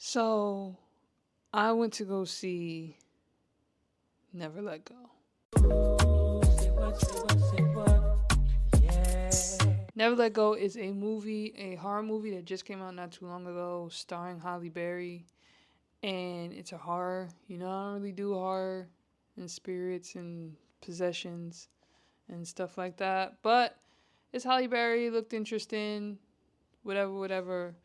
So I went to go see Never Let Go. Never Let Go is a movie, a horror movie that just came out not too long ago, starring Halle Berry, and it's a horror. You know, I don't really do horror and spirits and possessions and stuff like that, but it's Halle Berry, looked interesting, whatever, whatever.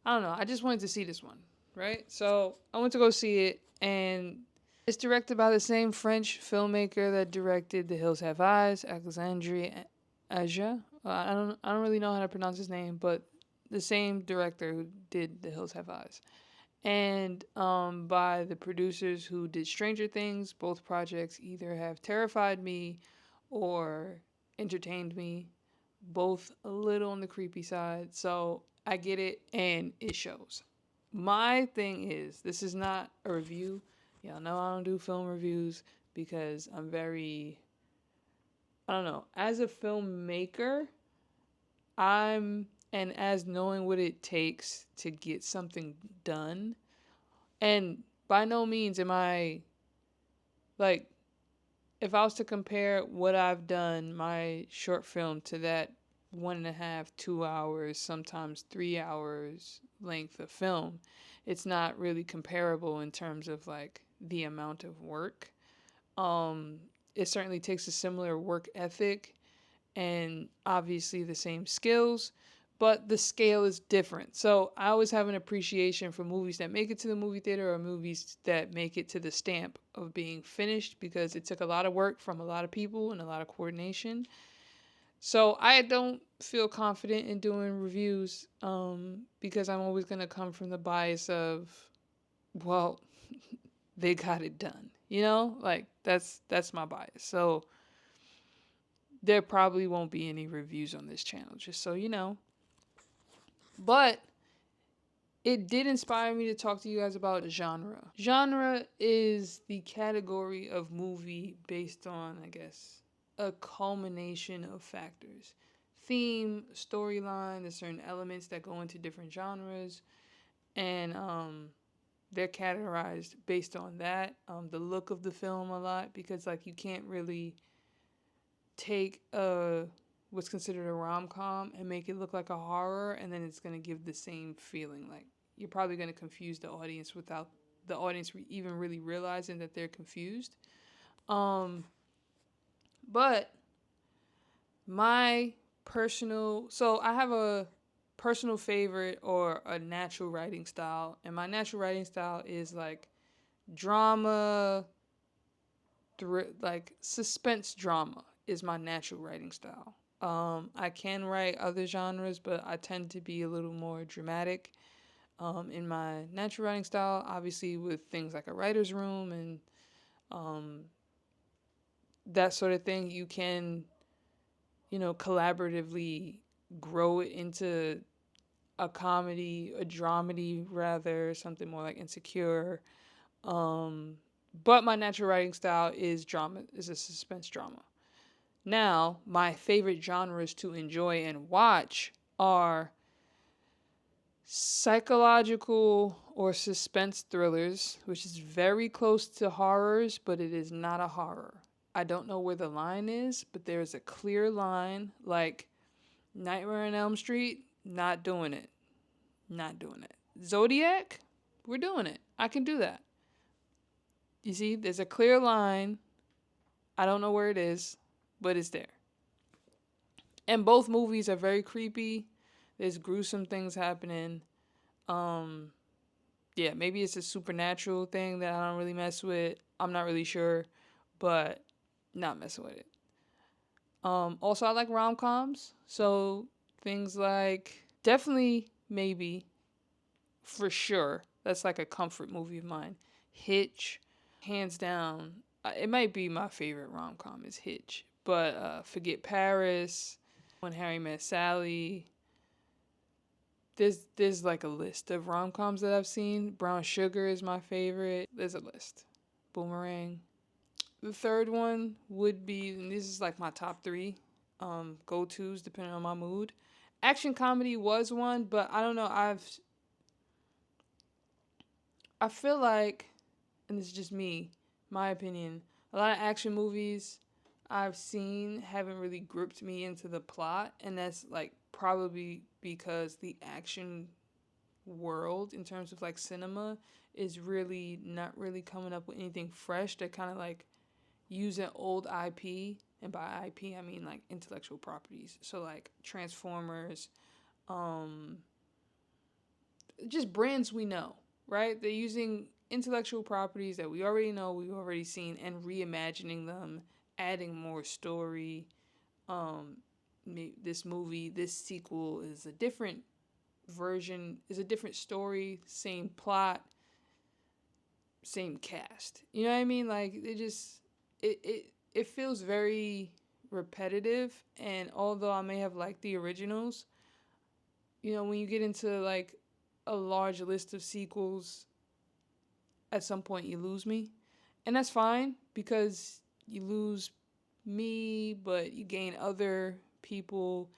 I don't know. I just wanted to see this one, right? So I went to go see it, and it's directed by the same French filmmaker that directed The Hills Have Eyes, Alexandre Aja. I don't really know how to pronounce his name, but the same director who did The Hills Have Eyes, and by the producers who did Stranger Things. Both projects either have terrified me or entertained me, both a little on the creepy side. So I get it, and it shows. My thing is, this is not a review. Y'all know I don't do film reviews because I'm very, I don't know, as a filmmaker, and as knowing what it takes to get something done, and by no means am I, like, if I was to compare what I've done, my short film, to that 1.5, 2 hours, sometimes 3 hours length of film, it's not really comparable in terms of like the amount of work. Um, it certainly takes a similar work ethic and obviously the same skills, but the scale is different. So I always have an appreciation for movies that make it to the movie theater or movies that make it to the stamp of being finished, because it took a lot of work from a lot of people and a lot of coordination. So I don't feel confident in doing reviews because I'm always going to come from the bias of, well, they got it done. You know, like that's my bias. So there probably won't be any reviews on this channel, just so you know. But it did inspire me to talk to you guys about genre. Genre is the category of movie based on, I guess, a culmination of factors. Theme, storyline, there's certain elements that go into different genres, and they're categorized based on that. The look of the film a lot, because like you can't really take what's considered a rom-com and make it look like a horror, and then it's going to give the same feeling. Like, you're probably going to confuse the audience without the audience even really realizing that they're confused. But my so I have a personal favorite or a natural writing style, and my natural writing style is like drama, like suspense drama is my natural writing style. I can write other genres, but I tend to be a little more dramatic in my natural writing style. Obviously, with things like a writer's room and um, that sort of thing, you can, collaboratively grow it into a comedy, a dramedy rather, something more like Insecure. But my natural writing style is drama, is a suspense drama. Now, my favorite genres to enjoy and watch are psychological or suspense thrillers, which is very close to horrors, but it is not a horror. I don't know where the line is, but there's a clear line. Like Nightmare on Elm Street, not doing it. Not doing it. Zodiac, we're doing it. I can do that. You see, there's a clear line. I don't know where it is, but it's there. And both movies are very creepy. There's gruesome things happening. Um, yeah, maybe it's a supernatural thing that I don't really mess with. I'm not really sure, but not messing with it. Also, I like rom coms. So things like, definitely, maybe, for sure, that's like a comfort movie of mine. Hitch, hands down. It might be my favorite rom com is Hitch. But Forget Paris, When Harry Met Sally. There's like a list of rom coms that I've seen. Brown Sugar is my favorite. There's a list. Boomerang. The third one would be, and this is like my top three go tos depending on my mood. Action comedy was one, but I don't know. I feel like, and this is just me, my opinion, a lot of action movies I've seen haven't really gripped me into the plot, and that's like probably because the action world in terms of like cinema is really not really coming up with anything fresh. They're kind of like using old IP, and by IP I mean like intellectual properties. So like Transformers, um, just brands we know, right? They're using intellectual properties that we already know, we've already seen, and reimagining them, adding more story. Um, this movie, this sequel is a different version, is a different story, same plot, same cast. You know what I mean? Like it feels very repetitive. And although I may have liked the originals, when you get into like a large list of sequels, at some point you lose me. And that's fine because you lose me, but you gain other people,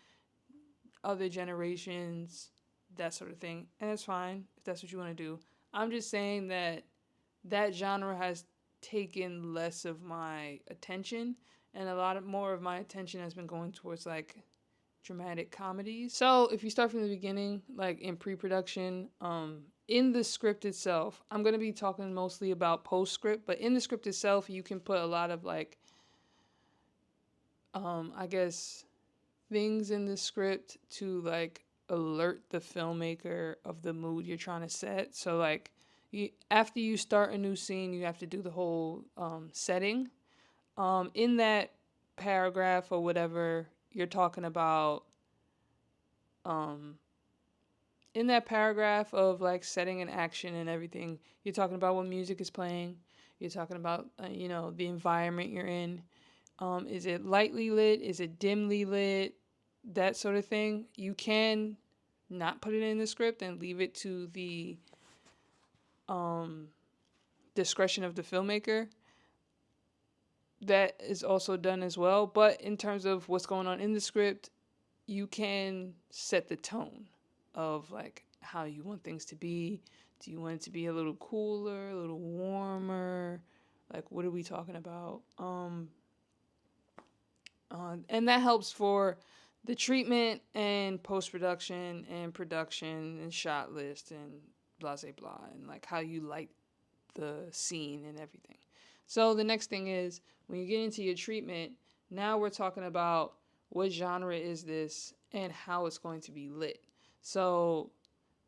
other generations, that sort of thing. And that's fine if that's what you want to do. I'm just saying that that genre has taken less of my attention, and a lot of more of my attention has been going towards like dramatic comedies. So if you start from the beginning, like in pre-production, in the script itself, I'm going to be talking mostly about post-script, but in the script itself, you can put a lot of like, I guess, things in the script to like alert the filmmaker of the mood you're trying to set. So like, after you start a new scene, you have to do the whole setting. In that paragraph or whatever you're talking about, um, in that paragraph of like setting an action and everything, you're talking about what music is playing. You're talking about the environment you're in. Is it lightly lit? Is it dimly lit? That sort of thing. You can not put it in the script and leave it to the um, discretion of the filmmaker. That is also done as well. But in terms of what's going on in the script, you can set the tone of like how you want things to be. Do you want it to be a little cooler, a little warmer? Like, what are we talking about? And that helps for the treatment and post production and production and shot list and blah blah blah, and like how you light the scene and everything. So the next thing is when you get into your treatment, now we're talking about what genre is this and how it's going to be lit. So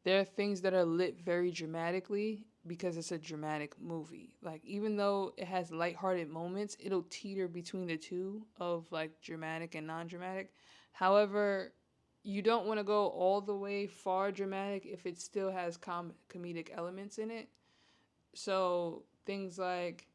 there are things that are lit very dramatically because it's a dramatic movie. Like, even though it has lighthearted moments, it'll teeter between the two of like dramatic and non-dramatic. However, you don't want to go all the way far dramatic if it still has comedic elements in it. So things like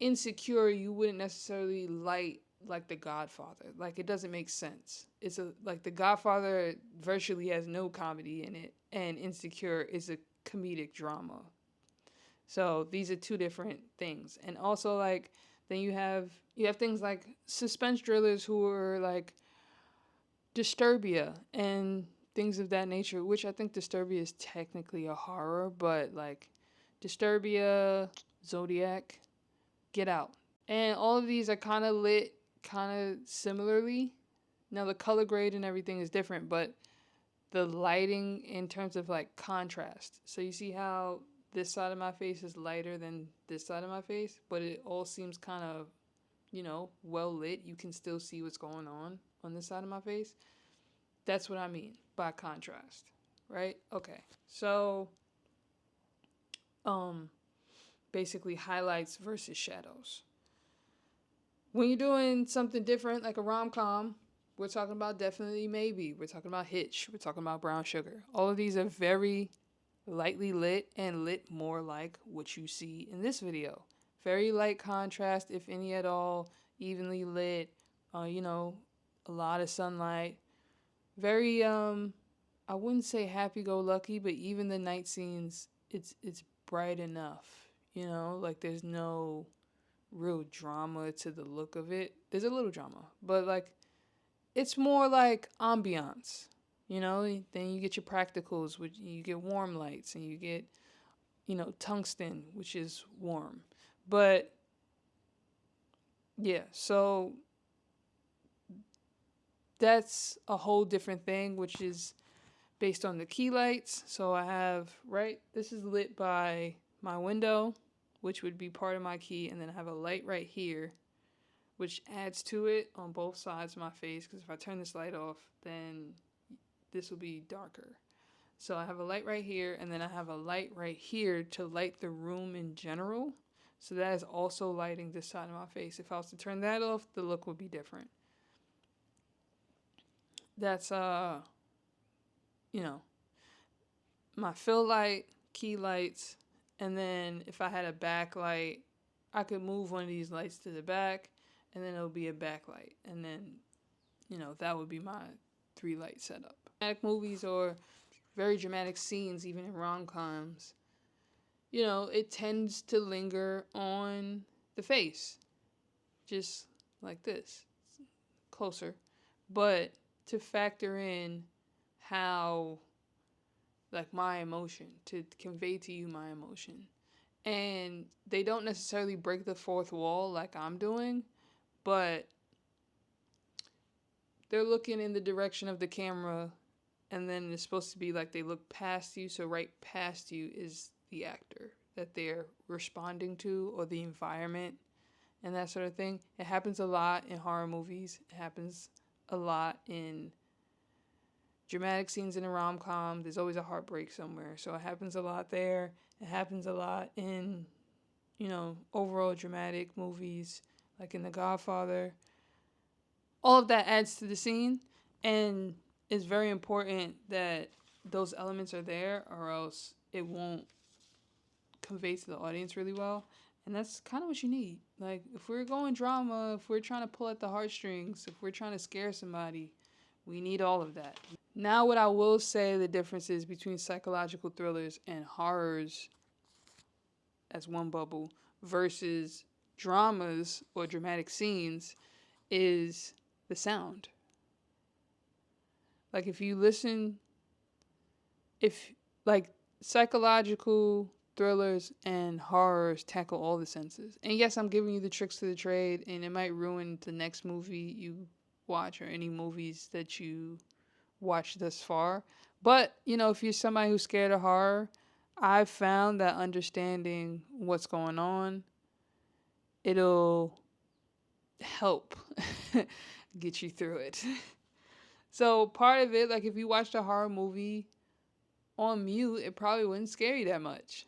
Insecure, you wouldn't necessarily light like The Godfather. Like, it doesn't make sense. It's a like The Godfather virtually has no comedy in it, and Insecure is a comedic drama. So these are two different things. And also like then you have things like suspense thrillers who are like Disturbia and things of that nature, which I think Disturbia is technically a horror, but like Disturbia, Zodiac, Get Out. And all of these are kind of lit kind of similarly. Now the color grade and everything is different, but the lighting in terms of like contrast. So you see how this side of my face is lighter than this side of my face, but it all seems kind of, well lit. You can still see what's going on this side of my face. That's what I mean by contrast, right? Okay. So, um basically highlights versus shadows. When you're doing something different, like a rom com, we're talking about Definitely Maybe. We're talking about Hitch. We're talking about Brown Sugar. All of these are very lightly lit and lit more like what you see in this video. Very light contrast, if any at all, evenly lit, a lot of sunlight. Very, I wouldn't say happy go lucky, but even the night scenes, it's bright enough, like there's no real drama to the look of it. There's a little drama, but like it's more like ambiance. Then you get your practicals, which you get warm lights and you get tungsten, which is warm. But yeah, so that's a whole different thing, which is based on the key lights. So I have, right, this is lit by my window, which would be part of my key, and then I have a light right here, which adds to it on both sides of my face, because if I turn this light off, then this will be darker. So I have a light right here, and then I have a light right here to light the room in general. So that is also lighting this side of my face. If I was to turn that off, the look would be different. That's my fill light, key lights, and then if I had a backlight, I could move one of these lights to the back, and then it'll be a backlight, and then that would be my 3 light setup. Dramatic movies or very dramatic scenes, even in rom-coms, it tends to linger on the face, just like this, closer, but to factor in how, like, my emotion, to convey to you my emotion. And they don't necessarily break the fourth wall like I'm doing, but they're looking in the direction of the camera, and then it's supposed to be like they look past you, so right past you is the actor that they're responding to, or the environment and that sort of thing. It happens a lot in horror movies. It happens a lot in dramatic scenes in a rom-com. There's always a heartbreak somewhere, so it happens a lot there. It happens a lot in overall dramatic movies, like in The Godfather. All of that adds to the scene, and it's very important that those elements are there, or else it won't convey to the audience really well. And that's kind of what you need. Like, if we're going drama, if we're trying to pull at the heartstrings, if we're trying to scare somebody, we need all of that. Now, what I will say the differences between psychological thrillers and horrors as one bubble versus dramas or dramatic scenes is the sound. Like, if you listen, like, psychological thrillers and horrors tackle all the senses. And yes, I'm giving you the tricks to the trade, and it might ruin the next movie you watch or any movies that you watch thus far. But, if you're somebody who's scared of horror, I've found that understanding what's going on, it'll help get you through it. So part of it, like, if you watched a horror movie on mute, it probably wouldn't scare you that much,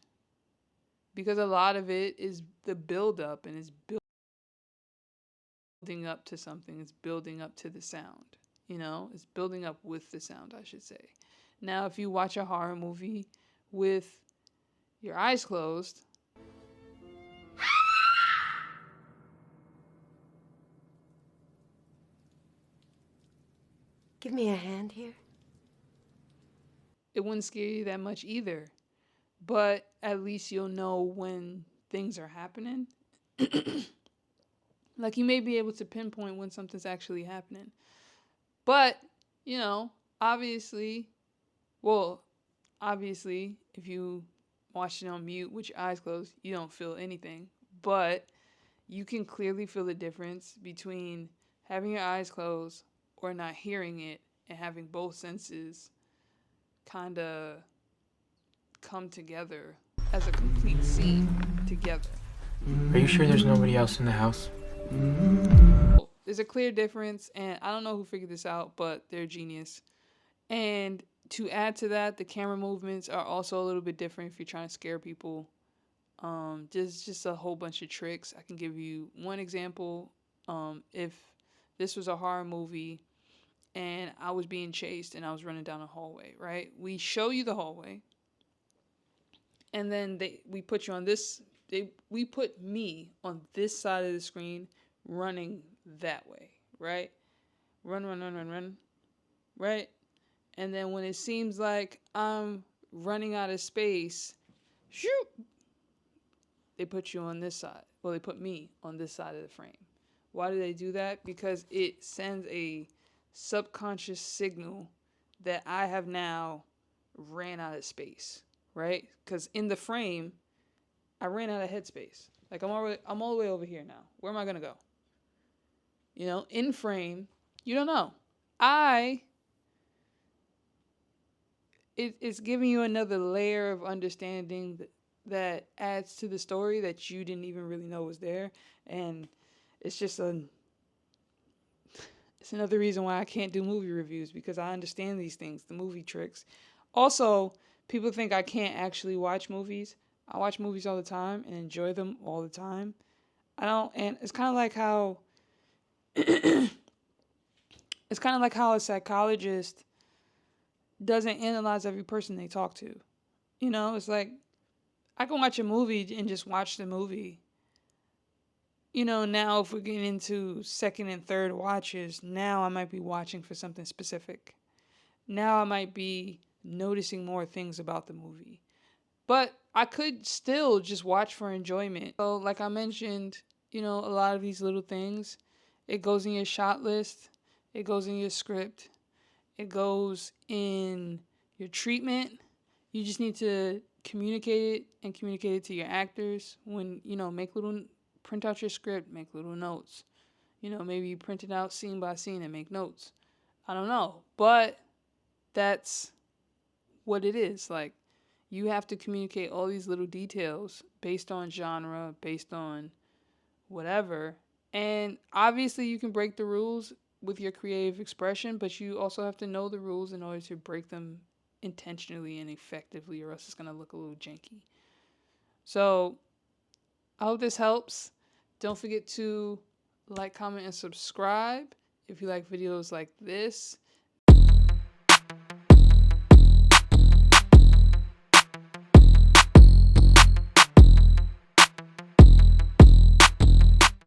because a lot of it is the build up, and it's building up to something. It's building up to the sound. It's building up with the sound, I should say. Now, if you watch a horror movie with your eyes closed, Give me a hand here. it wouldn't scare you that much either. But at least you'll know when things are happening. Like, you may be able to pinpoint when something's actually happening. But, obviously, if you watch it on mute with your eyes closed, you don't feel anything. But you can clearly feel the difference between having your eyes closed or not hearing it, and having both senses kind of come together as a complete scene together. Are you sure there's nobody else in the house? There's a clear difference, and I don't know who figured this out, but they're a genius. And to add to that, the camera movements are also a little bit different if you're trying to scare people. Just a whole bunch of tricks. I can give you one example. If this was a horror movie and I was being chased and I was running down a hallway, right? We show you the hallway, and then we put you on this. We put me on this side of the screen, running that way, right? Run, right? And then when it seems like I'm running out of space, shoot, they put you on this side. Well, they put me on this side of the frame. Why do they do that? Because it sends a subconscious signal that I have now ran out of space, right? Because in the frame, I ran out of headspace. Like I'm all the way over here now. Where am I gonna go? In frame, you don't know. I it's giving you another layer of understanding that adds to the story that you didn't even really know was there, and it's just it's another reason why I can't do movie reviews, because I understand these things, the movie tricks. Also, people think I can't actually watch movies. I watch movies all the time and enjoy them all the time. I don't, and it's kind of like how a psychologist doesn't analyze every person they talk to. It's like I can watch a movie and just watch the movie. Now if we're getting into second and third watches, now I might be watching for something specific. Now I might be noticing more things about the movie. But I could still just watch for enjoyment. So, like I mentioned, a lot of these little things, it goes in your shot list, it goes in your script, it goes in your treatment. You just need to communicate it and communicate it to your actors. When, print out your script, make little notes. Maybe you print it out scene by scene and make notes. I don't know. But that's what it is. Like, you have to communicate all these little details based on genre, based on whatever. And obviously, you can break the rules with your creative expression, but you also have to know the rules in order to break them intentionally and effectively, or else it's going to look a little janky. So, I hope this helps. Don't forget to like, comment, and subscribe if you like videos like this.